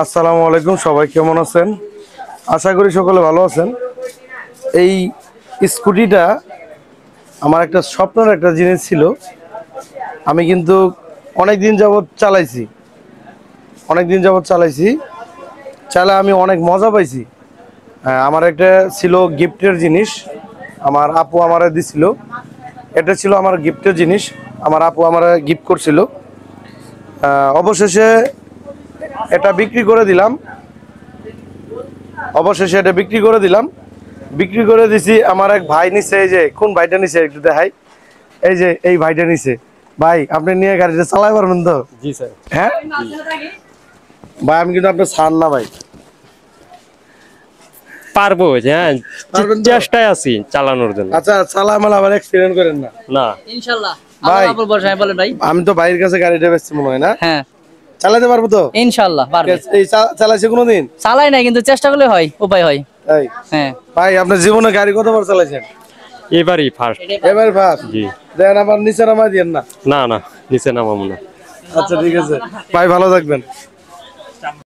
আসসালামু আলাইকুম, সবাই কেমন আছেন? আশা করি সকলে ভালো আছেন। এই স্কুটিটা আমার একটা স্বপ্নের একটা জিনিস ছিল। আমি কিন্তু অনেক দিন যাবৎ চালাইছি, চালা আমি অনেক মজা পাইছি। হ্যাঁ, আমার একটা ছিল গিফটের জিনিস, আমার আপু আমারে দিছিল। এটা ছিল আমার গিফটের জিনিস, আমার আপু আমারে গিফট করছিল। অবশেষে এটা বিক্রি করে দিলাম। বিক্রি করে দিছি। আমার এক ভাই নিছে, এই যে কোন ভাইটা নিছে একটু দেখাই। এই যে এই ভাইটা নিছে। ভাই, আপনি নিয়ে গাড়িটা চালাই পারবেন তো? জি স্যার। হ্যাঁ ভাই, আমি কিন্তু আপনার ছাড় না ভাই। পারবো, হ্যাঁ, পারবেন তো? চেষ্টায় আছি চালানোর জন্য। আচ্ছা, চালামাল আবার অ্যাক্সিডেন্ট করেন না। না, ইনশাআল্লাহ। ভাই, আল্লাহর উপর ভরসা, বলেন ভাই। আমি তো ভাইয়ের কাছে গাড়িটা বেচছি মনে হয় না? হ্যাঁ, চালাতে পারবো তো? ইনশাআল্লাহ পারবে। এই চালাইছে কোনোদিন? চালাই না, কিন্তু চেষ্টা করলে হয়, উপায় হয়। তাই? হ্যাঁ, ভাই, আপনার জীবনে গাড়ি কতবার চালাইছেন? এবারই ফার্স্ট। এবার ফার্স্ট? জি। দেন আবার নিচে নামাই দিয়েন না। না না, নিচে নামাবো না। আচ্ছা, ঠিক আছে ভাই, ভালো থাকবেন।